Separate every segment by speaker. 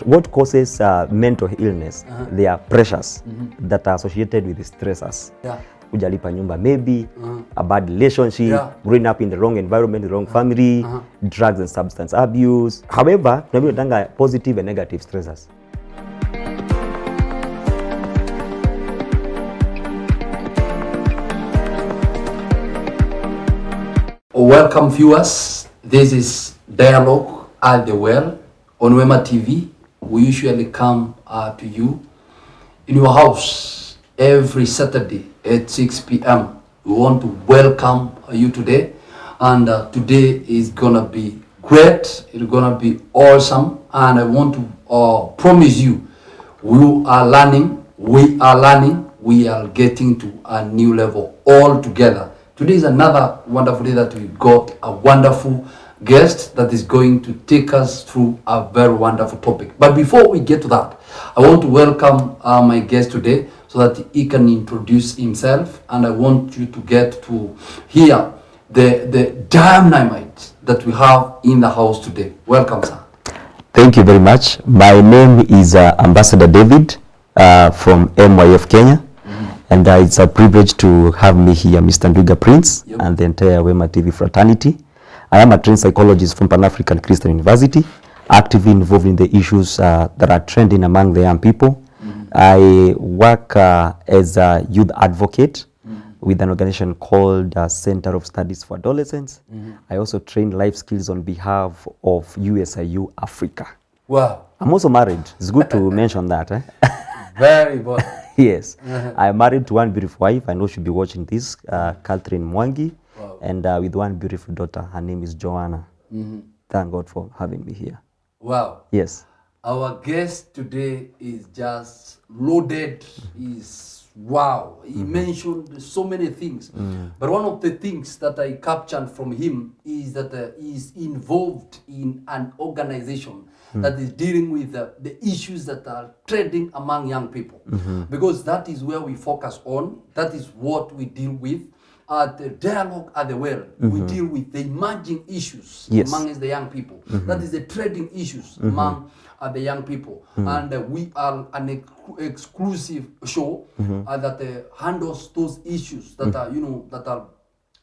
Speaker 1: what causes mental illness? There are pressures that are associated with the stressors. Kujalipa nyumba, maybe a bad relationship, growing up in the wrong environment, the wrong family, drugs and substance abuse. However, tunavyo positive and negative stressors.
Speaker 2: Welcome viewers, this is Dialogue at the Well on Wema TV. We usually come to you in your house every Saturday at 6 p.m. We want to welcome you today, and today is gonna be great, it's gonna be awesome, and I want to promise you, we are learning, we are getting to a new level all together. Today is another wonderful day that we got a wonderful guest that is going to take us through a very wonderful topic. But before we get to that, I want to welcome my guest today so that he can introduce himself, and I want you to get to hear the dynamite that we have in the house today. Welcome, sir.
Speaker 1: Thank you very much. My name is Ambassador David from MYF Kenya. And it's a privilege to have me here, Mr. Ndwiga Prince, and the entire Wema TV fraternity. I am a trained psychologist from Pan-African Christian University, actively involved in the issues that are trending among the young people. I work as a youth advocate with an organization called Center of Studies for Adolescents. I also train life skills on behalf of USIU Africa.
Speaker 2: Wow.
Speaker 1: I'm also married. It's good to mention that.
Speaker 2: Very good.
Speaker 1: Yes, I'm married to one beautiful wife. I know she'll be watching this, Catherine Mwangi, and with one beautiful daughter. Her name is Joanna. Thank God for having me here.
Speaker 2: Wow.
Speaker 1: Yes.
Speaker 2: Our guest today is just loaded. Wow. He mentioned so many things. But one of the things that I captured from him is that he's involved in an organization that is dealing with the issues that are trending among young people. Because that is where we focus on. That is what we deal with. At the Dialogue at the Well, we deal with the emerging issues amongst the young people. That is the trending issues among the young people. And we are an exclusive show that handles those issues that are, that are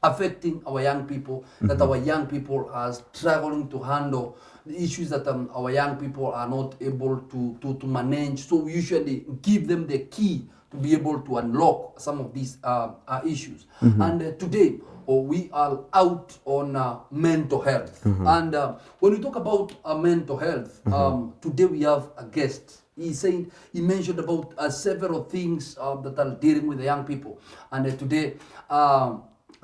Speaker 2: affecting our young people, that our young people are struggling to handle, the issues that our young people are not able to manage. So we usually give them the key to be able to unlock some of these issues. And today, we are out on mental health. And when we talk about mental health, today we have a guest. He mentioned about several things that are dealing with the young people. And today,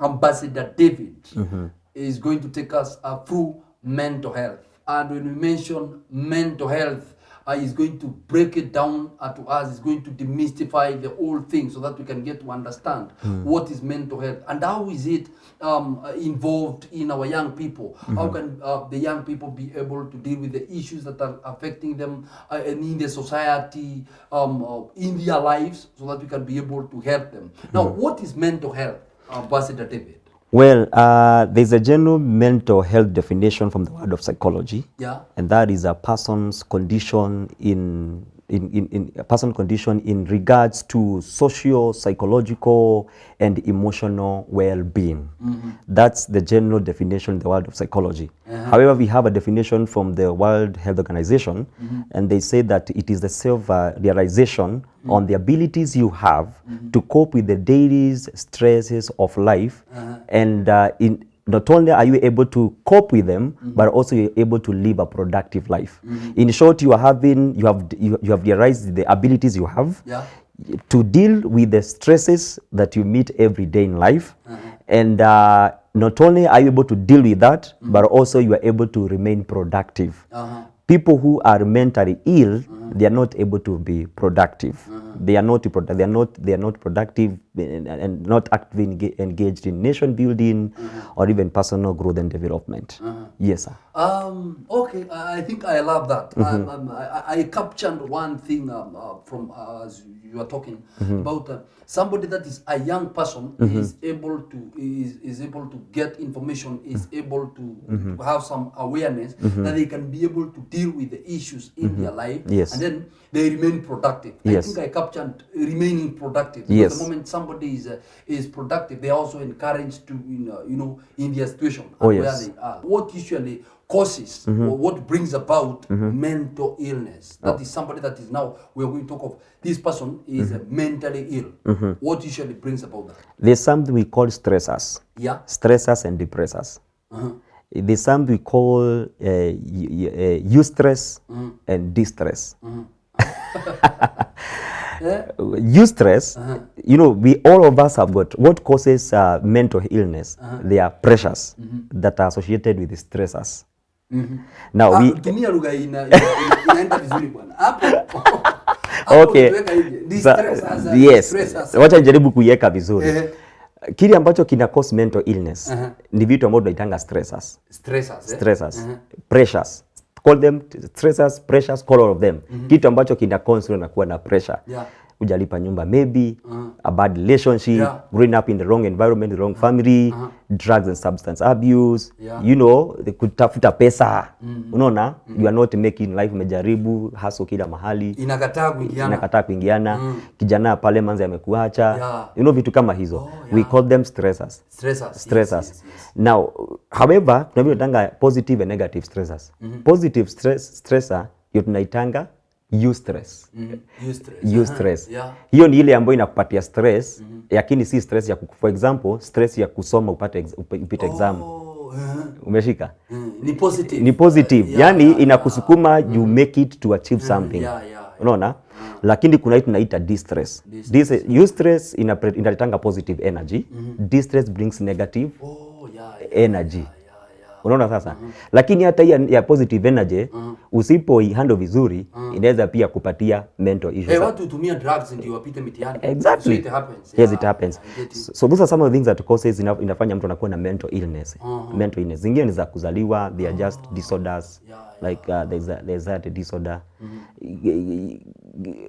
Speaker 2: Ambassador David is going to take us through mental health. And when we mention mental health, he's going to break it down to us. He's going to demystify the whole thing so that we can get to understand what is mental health and how is it involved in our young people. How can the young people be able to deal with the issues that are affecting them in the society, in their lives, so that we can be able to help them. Now, what is mental health, Ambassador David?
Speaker 1: Well, there's a general mental health definition from the word of psychology, and that is a person's condition in a person's condition in regards to socio, psychological, and emotional well-being. That's the general definition in the world of psychology. However, we have a definition from the World Health Organization, and they say that it is the self-realization on the abilities you have to cope with the daily stresses of life, and not only are you able to cope with them, but also you're able to live a productive life. In short, you have realized the abilities you have to deal with the stresses that you meet every day in life, and not only are you able to deal with that, but also you are able to remain productive. People who are mentally ill, they are not able to be productive. They are not productive and not actively engaged in nation building or even personal growth and development. Yes, sir.
Speaker 2: Okay, I think I love that. I captured one thing from as you are talking about somebody that is a young person is able to get information, is able to have some awareness that they can be able to deal deal with the issues in their life,
Speaker 1: Yes.
Speaker 2: and then they remain productive. I
Speaker 1: Yes.
Speaker 2: think I captured remaining productive. Because
Speaker 1: Yes.
Speaker 2: the moment somebody is productive, they are also encouraged to, in their situation
Speaker 1: Oh,
Speaker 2: and where
Speaker 1: yes.
Speaker 2: they are. What usually causes or what brings about mental illness? That is somebody that is now, we're going to talk of, this person is mentally ill. What usually brings about that?
Speaker 1: There's something we call stressors.
Speaker 2: Yeah.
Speaker 1: Stressors and depressors. There's something we call eustress and distress. Eustress, we all of us have got what causes mental illness. They are pressures that are associated with the stressors. Now we
Speaker 2: tumia lugha inaenda vizuri bwana. Hapo
Speaker 1: okay. Yes.
Speaker 2: Stressors.
Speaker 1: Wacha nijaribu kuiweka vizuri. Kile ambacho kina cause mental illness ni vitu ambavyo tunaitanga stressors. Stressors. Pressures. Call them stressors, pressures, call all of them. Kitu ambacho kina cause unakuwa na pressure. Hujalipa nyumba maybe, a bad relationship, growing up in the wrong environment, the wrong family, drugs and substance abuse, kutafuta pesa. Unaona, you are not making life, umejaribu hustle kila mahali. Inakataa kuingiana. Kijana pale manzi amekuacha. Vitu kama hizo. We call them stressors. Stressors. Now, however, tunaitanga positive and negative stressors. Positive stressor tunaitanga eustress. Eustress. Hiyo ni ile ambayo inakupatia stress, lakini si stress ya for example, stress ya kusoma upite exam. Umeshika? Ni positive. Yani inakusukuma you make it to achieve something. Unaona? Lakini kuna kitu tunaita distress. Eustress inaletanga positive energy. Distress brings negative energy. Unaona sasa? Lakini hata hii ya positive energy usipo handle vizuri inaweza pia kupatia mental issues.
Speaker 2: Watu hutumia drugs ndio wapite mitihani.
Speaker 1: Exactly.
Speaker 2: So it happens.
Speaker 1: Yes, it happens. So those are some of the things that causes inafanya mtu anakuwa na mental illness. Mental illness. Zingine ni za kuzaliwa, they are just disorders. Like there's that disorder.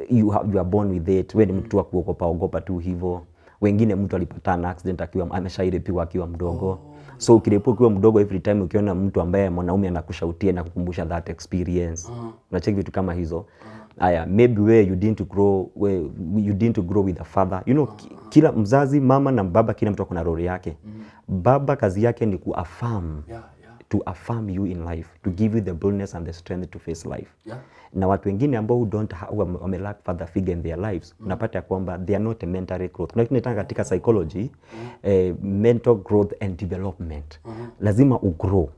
Speaker 1: You are born with it. Wewe ni mtu wa kuogopa tu hivyo. Wengine mtu alipata na accident akiwa ameshairepiwa akiwa mdogo. So ukirepiwa ukiwa mdogo, every time ukiona mtu ambaye mwanaume anakushautia na kukumbusha that experience. Unacheki vitu kama hizo. Aya, maybe where you didn't grow with a father. Kila mzazi, mama na baba, kila mtu kuna role yake. Baba kazi yake ni kuaffirm. To affirm you in life, to give you the boldness and the strength to face life. Na watu wengine ambao wamelack father figure in their lives, unapata ya kwamba they are not a mentally growth. Kuna kitu katika psychology, mental growth and development. Lazima ugrow.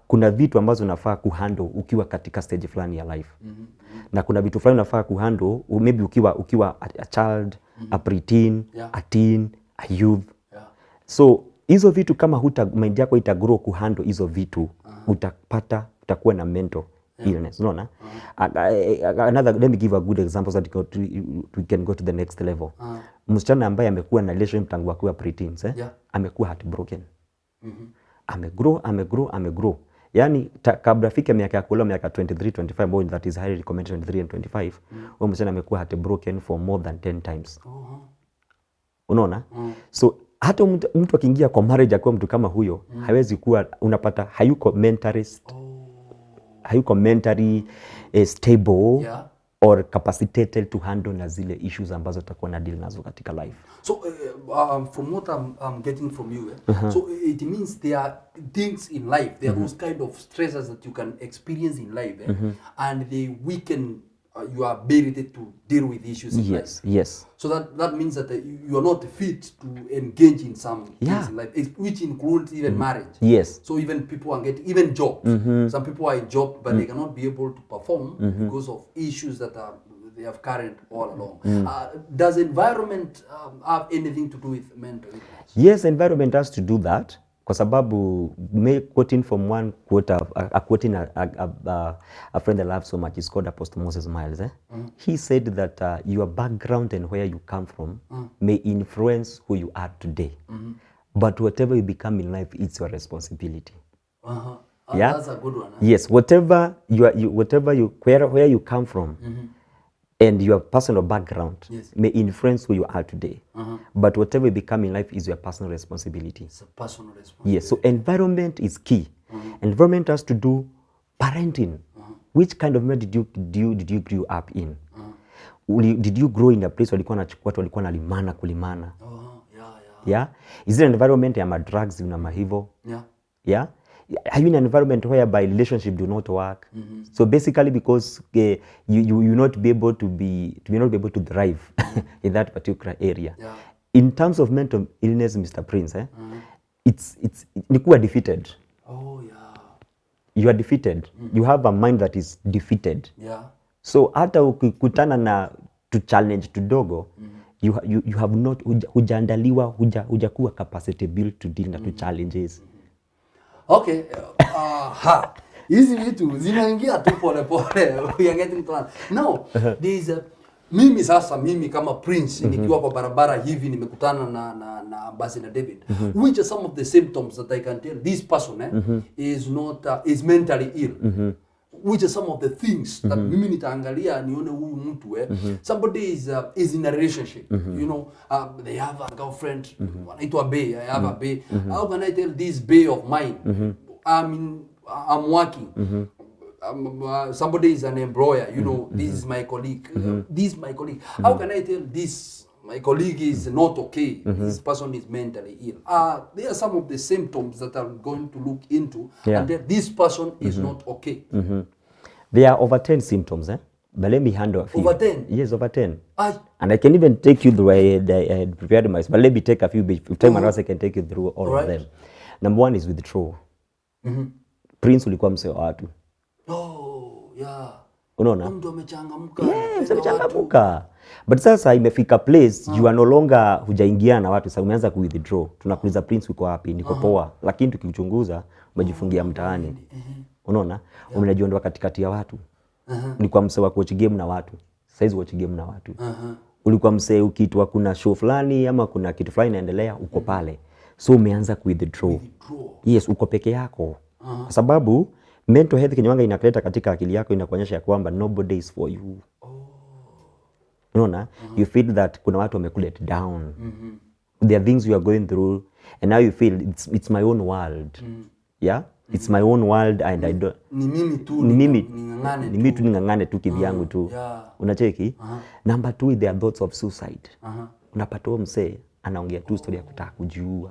Speaker 1: Kuna vitu ambazo unafaa kuhandle ukiwa katika stage fulani ya life. Na kuna vitu fulani unafaa kuhandle maybe ukiwa a child, a preteen, a teen, a youth. So hizo vitu kama mind yako itagrow kuhandle hizo vitu, utakuwa na mental illness. Unaona? Let me give a good example so that we can go to the next level. Msichana ambaye amekuwa na relationship tangu akiwa preteens, amekuwa heartbroken. Amegrow. Yani kabla fika miaka ya kuolewa, miaka 23, 25, boy that is highly recommended 23 and 25, huyo msichana amekuwa heartbroken for more than 10 times. Unaona? So hata mtu akiingia kwa marriage akiwa mtu kama huyo, hawezi kuwa, unapata hayuko mentally stable or capacitated to handle na zile issues ambazo takuwa na deal nazo katika life.
Speaker 2: So from what I'm getting from you, so it means there are things in life, there are those kind of stresses that you can experience in life, and they weaken your ability to deal with issues in life.
Speaker 1: Yes.
Speaker 2: So that means that you are not fit to engage in some things in life, which includes even marriage.
Speaker 1: Yes.
Speaker 2: So even people are getting, even jobs. Some people are in job, but they cannot be able to perform because of issues that they have carried all along. Does environment have anything to do with mental illness?
Speaker 1: Yes, environment has to do that. Kwa sababu, quoting from one quote, quoting a friend I love so much, is called Apostle Moses Miles. He said that your background and where you come from may influence who you are today. But whatever you become in life, it's your responsibility. Yeah?
Speaker 2: That's a good one.
Speaker 1: Yes, whatever where you come from, and your personal background may influence who you are today. But whatever you become in life is your personal responsibility.
Speaker 2: It's a personal responsibility.
Speaker 1: Yes, so environment is key. Environment has to do parenting. Which kind of environment did you grow up in? Did you grow in a place watu walikuwa nalimana kulimana? Yeah. Is it an environment ya drugs na mahivo? Yeah. Are you in an environment whereby relationship do not work? So basically because you not be able to thrive in that particular area. In terms of mental illness, Mr. Prince, it's you are defeated. You are defeated. You have a mind that is defeated. So hata ukikutana na to challenge tudogo, you have not hujaandaliwa, hujakuwa capacity built to deal na to challenges.
Speaker 2: Okay. Hizi vitu zinaingia tu pole pole. We are getting to now. Mimi kama Prince nikiwa kwa barabara hivi nimekutana na Ambassador David, which are some of the symptoms that I can tell this person is mentally ill. Which are some of the things that mimi nitaangalia nione huyu mtu somebody is in a relationship, you know, they have a girlfriend, wanaitwa bae, I have a bae. How can I tell this bae of mine, I'm working, somebody is an employer, you know, this is my colleague, this is my colleague. How can I tell this my colleague is not okay, this person is mentally ill? There are some of the symptoms that I'm going to look into, and that this person is not okay.
Speaker 1: There are over 10 symptoms, but let me handle a few.
Speaker 2: Over 10?
Speaker 1: Yes, over 10. And I can even take you through, I had prepared myself, but let me take a few, if time allows I can take you through all of them. Number one is withdrawal. Prince ulikuwa msee wa watu. Unaona?
Speaker 2: Mtu amechangamka.
Speaker 1: Yes, amechangamka. But sasa imefika place you are no longer hujaingia na watu, sasa umeanza ku withdraw. Tunakuuliza Prince uko wapi? Niko poa. Lakini tukichunguza umejifungia mtaani. Unaona? Umejiondoa katikati ya watu. Ulikuwa msee wa watch game na watu. Saizi watch game na watu. Ulikuwa msee ukiitwa kuna show fulani ama kuna kitu fulani inaendelea uko pale. So umeanza ku withdraw. Yes, uko peke yako. Kwa sababu mental health kinyawanga inakuleta katika akili yako, inakuonyesha ya kwamba nobody is for you. Unaona? You feel that kuna watu wamekulet down. There are things you are going through and now you feel it's my own world. Yeah? It's my own world and I don't...
Speaker 2: Ni mimi tu
Speaker 1: ningangane tu kivyangu tu. Unacheki? Number 2, there are thoughts of suicide. Unapata msee anaongea tu story ya kutaka kujiua.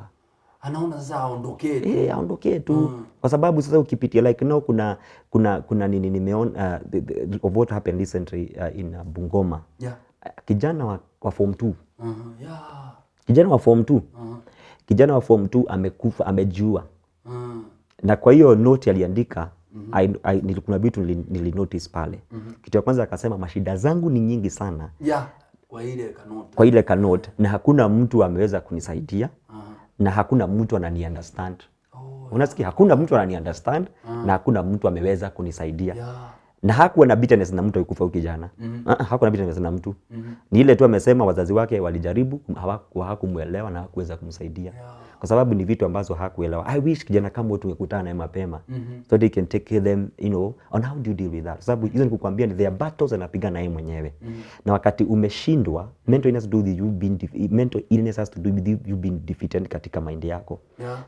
Speaker 2: Anaona sasa aondokee tu.
Speaker 1: Aondokee tu. Kwa sababu sasa ukipitia like no kuna nini nimeona of what happened recently in Bungoma. Kijana wa form 2. Kijana wa form 2. Kijana wa form 2 amekufa, amejiua. Na kwa hiyo note aliandika, kuna vitu nilinotice pale. Kitu ya kwanza akasema mashida zangu ni nyingi sana. Kwa ile kanote na hakuna mtu ameweza kunisaidia. Na hakuna mtu anani understand. Unasikia? Hakuna mtu anani understand na hakuna mtu ameweza kunisaidia. Na hakuwa na bitterness na mtu alikufa ukijana. Hakuwa na bitterness na mtu. Ni ile tu amesema wazazi wake walijaribu, hawakumuelewa na hakuweza kumsaidia. Kwa sababu ni vitu ambazo hakuelewa. I wish kijana kama wewe tungekutana naye mapema. So they can take them, you know, on how do you deal with that. Sababu hizo ni kukuambia ni their battles anapigana naye mwenyewe. Na wakati umeshindwa, mental illness has to do with you being defeated katika mind yako.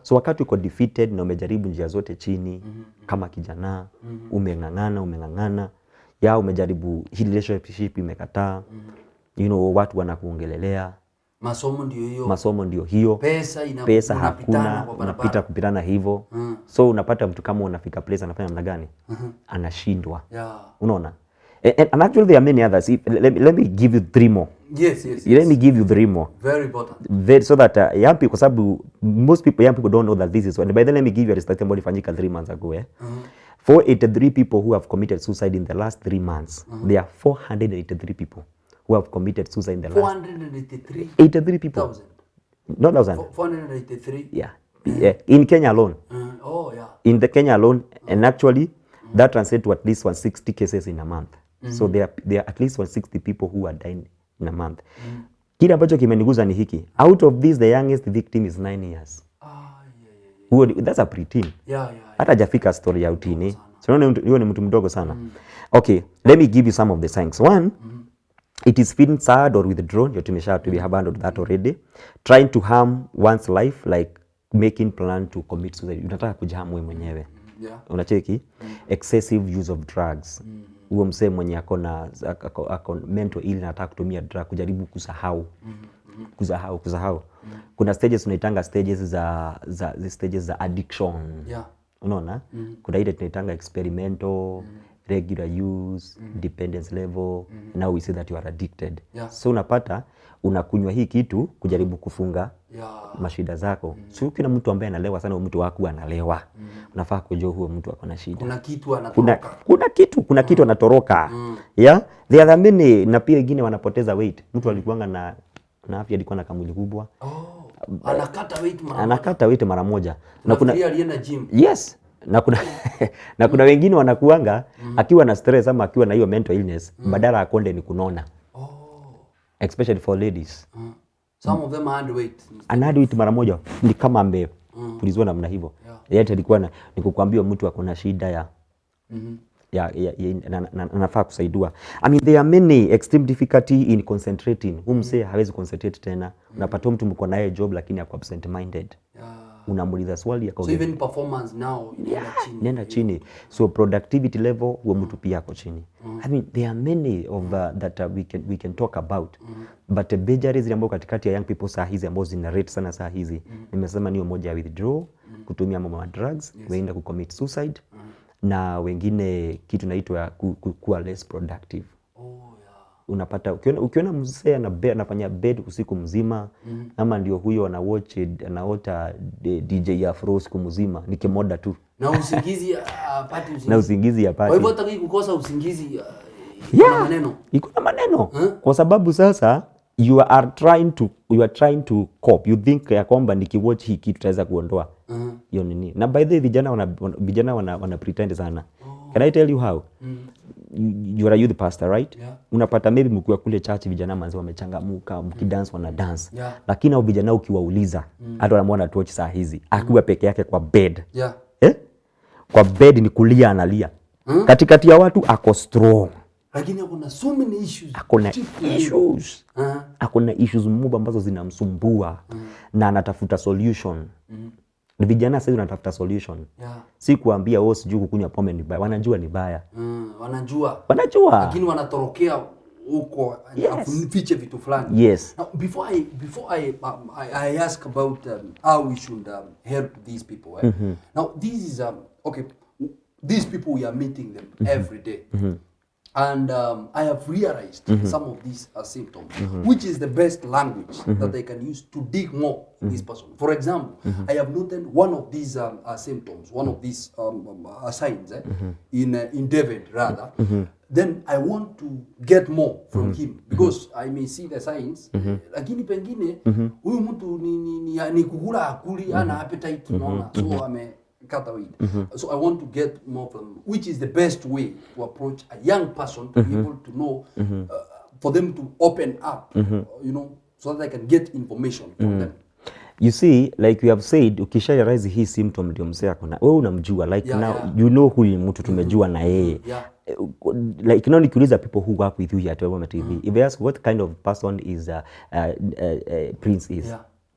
Speaker 1: So wakati uko defeated na umejaribu njia zote chini kama kijana, umengangana, ya umejaribu hii relationship imekataa. You know, watu wanakuongelelea. Masomo ndio hiyo. Pesa hakuna, unapita kupitana hivyo. So unapata mtu kama unafika place anafanya namna gani? Anashindwa. Unaona? And actually there are many others. Let me give you 3 more.
Speaker 2: Yes.
Speaker 1: Let me give you 3 more.
Speaker 2: Very important.
Speaker 1: So that young people, sababu most young people don't know that this is one. By then let me give you a statistic ambayo ilifanyika 3 months ago. 483 people who have committed suicide in the last 3 months. There are 483 people who have committed suicide in the last 483 people. Not thousand.
Speaker 2: 483.
Speaker 1: Yeah. In Kenya alone. In the Kenya alone, and actually that translates to at least 160 cases in a month. So there are at least 160 people who are dying in a month. Kile ambacho kimeniguza ni hiki. Out of this the youngest victim is 9 years. That's a preteen. Hata hajafika story ya utini. So hiyo ni mtu mdogo sana. Okay, let me give you some of the signs. One, it is feeling sad or withdrawn. We have handled that already. Trying to harm one's life, like making plan to commit suicide. Unataka kujihamu wewe mwenyewe. unacheki, excessive use of drugs, huo msee mwenye ako mental ill anataka kutumia drug kujaribu kusahau. Kuna stages tunaitanga stages za addiction. Unaona? Kuna ile tunaitanga experimental, regular use, dependence level, now we say that you are addicted. So unapata unakunywa hii kitu kujaribu kufunga mashida zako. So kila mtu ambaye analewa sana, mtu wako analewa, unafaa kujua huo mtu ako na shida.
Speaker 2: Kuna kitu anatoroka.
Speaker 1: Kuna kitu anatoroka. Yeah, the other many, na pia wengine wanapoteza weight. Mtu alikuanga na afya, alikuwa na kamwili kubwa. Anakata weight mara moja.
Speaker 2: Na kuna alienda gym.
Speaker 1: Yes. Na kuna wengine wanakuanga akiwa na stress ama akiwa na hiyo mental illness, badala ya konde ni kunona. Especially for ladies.
Speaker 2: Some of them are underweight.
Speaker 1: Underweight mara moja ni kama pulizwa namna hivyo. Yeye alikuwa nikukwambia mtu ako na shida ya anafaa kusaidiwa. I mean, there are many extreme difficulty in concentrating. Msee hawezi concentrate tena. Unapata mtu mko naye job lakini ako absent minded. Unamuuliza swali akaongea.
Speaker 2: So even performance now
Speaker 1: inaenda chini. So productivity level huo mtu pia ako chini. I mean, there are many of that we can talk about. But the major reason ambayo katikati ya young people saa hizi ambazo zina rate sana saa hizi, nimesema ni moja ya withdraw, kutumia mambo ya drugs, waenda kucommit suicide, na wengine kitu naitwa kuwa less productive. Unapata ukiona mzee anafanya bed usiku mzima, ama ndio huyo anaota DJ Afro usiku mzima, ni kimoda tu.
Speaker 2: Na usingizi apati usingizi.
Speaker 1: Na usingizi apati.
Speaker 2: Kwa hivyo hata kukosa usingizi
Speaker 1: iko na maneno. Kwa sababu sasa you are trying to cope. You think ya kwamba nikiwatch hii kitu tutaweza kuondoa hiyo nini. Na by the way vijana wana pretend sana. Can I tell you how? You are a youth pastor, right? Unapata maybe mkiwa kule church vijana manzi wamechangamuka, mkidance wana dance. Lakini hao vijana ukiwauliza, hata wanaona watch saa hizi, akiwa peke yake kwa bed. Kwa bed ni kulia analia. Katikati ya watu ako strong.
Speaker 2: Lakini kuna so many issues.
Speaker 1: Akona issues mmoja ambazo zinamsumbua na anatafuta solution. Vijana sasa wanatafuta solution. Si kuambia wao sijui kukunywa pombe ni baya. Wanajua ni baya.
Speaker 2: Wanajua.
Speaker 1: Lakini
Speaker 2: wanatorokea huko afiche vitu fulani.
Speaker 1: Yes.
Speaker 2: Now before I ask about how we should help these people. Now this is okay, these people we are meeting them every day. And I have realized some of these symptoms, which is the best language that they can use to dig more this person. For example, I have noted one of these symptoms, one of these signs in David rather. Then I want to get more from him because I may see the signs. Lakini pengine huyu mtu ni kukula akuli ana appetite unaona, so cut away. So I want to get more from which is the best way to approach a young person to be able to know, for them to open up, you know, so that I can get information from them.
Speaker 1: You see, like we have said, ukisha realize hii symptom ndio mzee akona, wewe unamjua, like now you know huyu mtu tumejua na yeye. Like you know, nikiuliza people who work with you here at Wema TV, if they ask what kind of person is Prince is,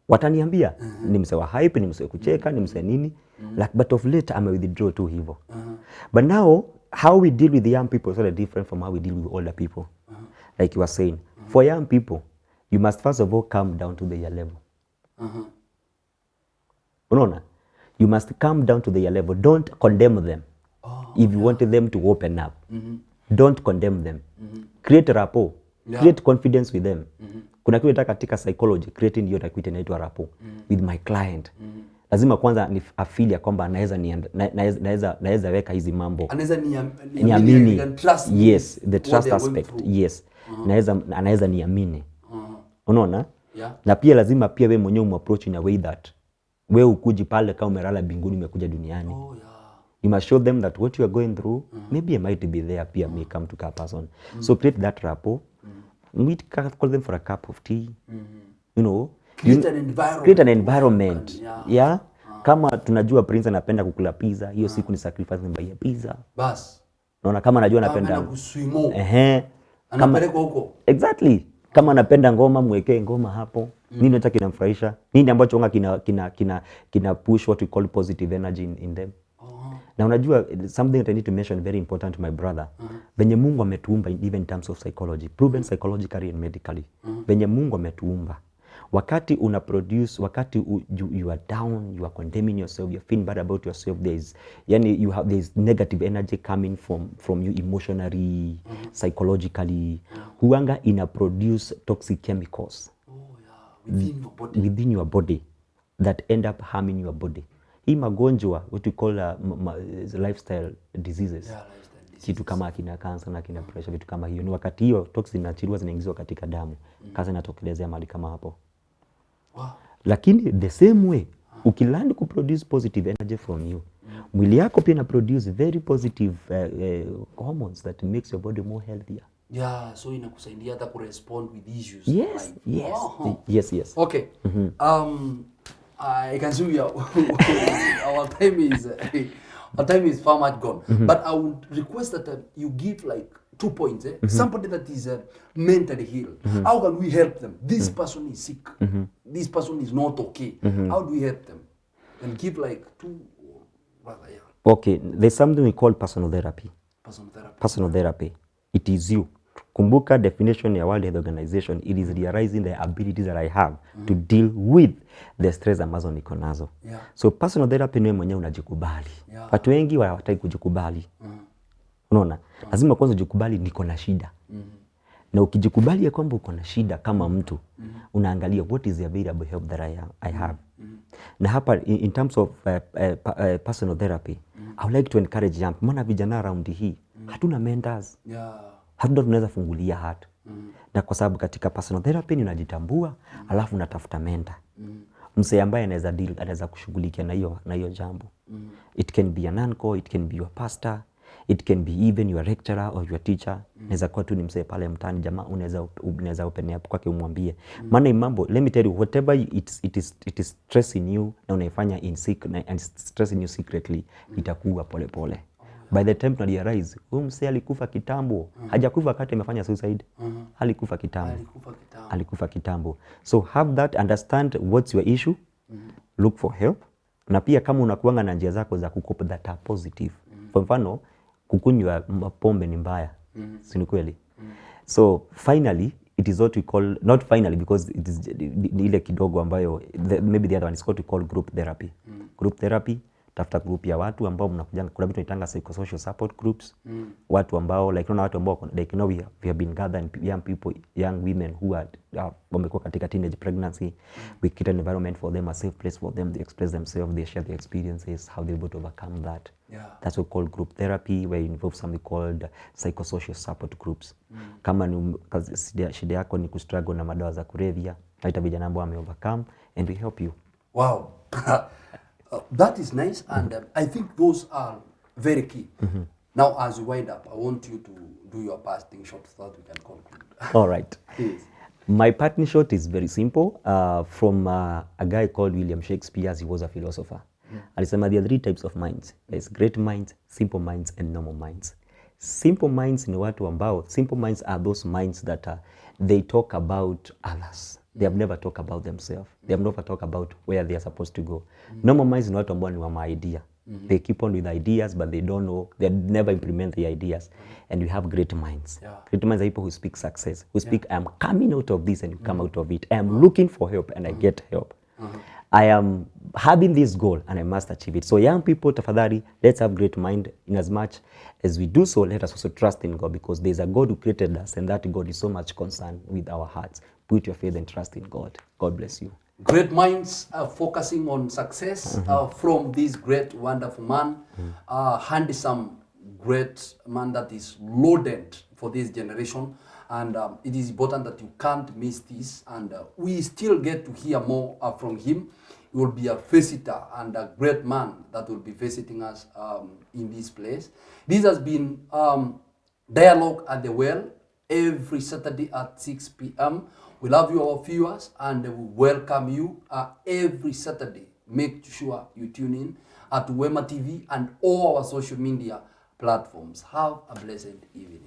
Speaker 1: wataniambia ni mzee wa hype, ni mzee kucheka, ni mzee nini. Like, but of late I'm a withdraw too hivyo. But now how we deal with the young people is very different from how we deal with older people. Like you were saying, for young people you must first of all come down to their level. Unaona? You must come down to their level. Don't condemn them. If you want them to open up, don't condemn them. Create rapport. Create confidence with them. Kuna kitu katika psychology, creating your like inaitwa rapport with my client. Lazima kwanza ni afili ya kwamba naweza weka hizi mambo.
Speaker 2: Anaweza
Speaker 1: niamini. Yes, the trust aspect. Yes. Anaweza niamini. Unaona? Na pia lazima pia wewe mwenyewe umapproach in a way that wewe ukuji pale kama umelala binguni umekuja duniani. You must show them that what you are going through, maybe I might be there, pia may come to that person. So create that rapport. Meet, call them for a cup of tea. You know, create an environment. Yeah. Kama tunajua Prince anapenda kukula pizza, hiyo siku ni sacrifice ya pizza.
Speaker 2: Bas.
Speaker 1: Unaona, kama anajua anapenda
Speaker 2: kuswimo.
Speaker 1: Anapelekwa
Speaker 2: huko.
Speaker 1: Exactly. Kama anapenda ngoma, mwekee ngoma hapo. Nini nataka kinamfurahisha? Nini ambacho kina push what we call positive energy in them. Na unajua something that I need to mention very important to my brother. Venye Mungu ametuumba even in terms of psychology, proven psychologically and medically. Venye Mungu ametuumba. Wakati una produce, wakati you are down, you are condemning yourself, you are feeling bad about yourself, there's negative energy coming from you emotionally, psychologically. Huanga ina produce toxic chemicals. Within your body that end up harming your body. Hii magonjwa what we call lifestyle diseases. Kitu kama kina cancer na kina pressure, vitu kama hiyo. Ni wakati hiyo toxin zinachiliwa zinaingizwa katika damu. Kaza inatokelezea mahali kama hapo. Wow. Lakini the same way ukilearn ku produce positive energy from you, mwili yako pia na produce very positive hormones that makes your body more healthier.
Speaker 2: Yeah, so inakusaidia hata ku respond with issues.
Speaker 1: Yes, like, yes. Yes.
Speaker 2: Okay. I can see our time is far much gone. But I would request that you give like 2 points. Somebody that is mentally healed. How can we help them? This person is sick. This person is not okay. How do we help them? And give like 2 rather, yeah.
Speaker 1: Okay, there's something we call personal therapy. Personal therapy. It is you. Kumbuka definition ya World Health Organization, it is realizing the abilities that I have to deal with the stress ambazo niko nazo. So personal therapy ni mwenyewe unajikubali. Watu wengi hawataki kujikubali. Unaona? Lazima kwanza ujikubali niko na shida. Na ukijikubali ya kwamba uko na shida kama mtu, unaangalia what is the available help that I have. Na hapa in terms of personal therapy, I would like to encourage young, maana vijana around hii, hatuna mentors. Hatuna tunaweza fungulia hatu. Na kwa sababu katika personal therapy unajitambua, alafu unatafuta mentor. Msee ambaye anaweza kushughulikia na hiyo jambo. It can be an uncle, it can be your pastor, it can be even your lecturer or your teacher. Naweza kuwa tu ni msee pale mtaani, jamaa unaweza open up kwake umwambie. Maana mambo, let me tell you, whatever it is stressing you na unaifanya and stressing you secretly, itakuwa pole pole. By the time you realize, msee alikufa kitambo. Hajakufa wakati amefanya suicide. Alikufa kitambo. So have that, understand what's your issue, look for help. Na pia kama unakuanga na njia zako za kucope that are positive. For mfano, kukunywa pombe ni mbaya. Si ni kweli? So finally, it is what we call, not finally because it is ile kidogo ambayo, maybe the other one is what we call group therapy. Group therapy, tafuta group ya watu ambao mnakujanga, kuna vitu inaitanga psychosocial support groups. Watu ambao like watu ambao like we have been gathering young women who are wamekuwa katika teenage pregnancy. We create an environment for them, a safe place for them, they express themselves, they share their experiences, how they able to overcome that. That's what we call group therapy, where you involve something called psychosocial support groups. Kama ni shida yako ni kustruggle na madawa za kulevya, haita vijana ambao wame overcome and we help you.
Speaker 2: Wow. That is nice, and I think those are very key. Now, as we wind up, I want you to do your parting shot so that we can conclude.
Speaker 1: All right.
Speaker 2: Please.
Speaker 1: My parting shot is very simple. From a guy called William Shakespeare, as he was a philosopher. Alisema there are 3 types of minds. There's great minds, simple minds, and normal minds. Simple minds ni watu ambao, simple minds are those minds that they talk about others. They have never talked about themselves. They have never talked about where they are supposed to go. Normal minds ni watu ambao ni wa idea. They keep on with ideas, but they don't know, they never implement the ideas. And we have great minds. Great minds are people who speak success, who speak, I am coming out of this and you come out of it. I am looking for help and I get help. I am having this goal and I must achieve it. So young people, tafadhali, let's have great mind. In as much as we do so, let us also trust in God, because there's a God who created us, and that God is so much concerned with our hearts. Put your faith and trust in God. God bless you.
Speaker 2: Great minds focusing on success from this great, wonderful man, handsome, great man that is loaded for this generation. And it is important that you can't miss this. And we still get to hear more from him. He will be a visitor and a great man that will be visiting us in this place. This has been Dialogue at the Well, every Saturday at 6 p.m. We love you, our viewers, and we welcome you every Saturday. Make sure you tune in at Wema TV and all our social media platforms. Have a blessed evening.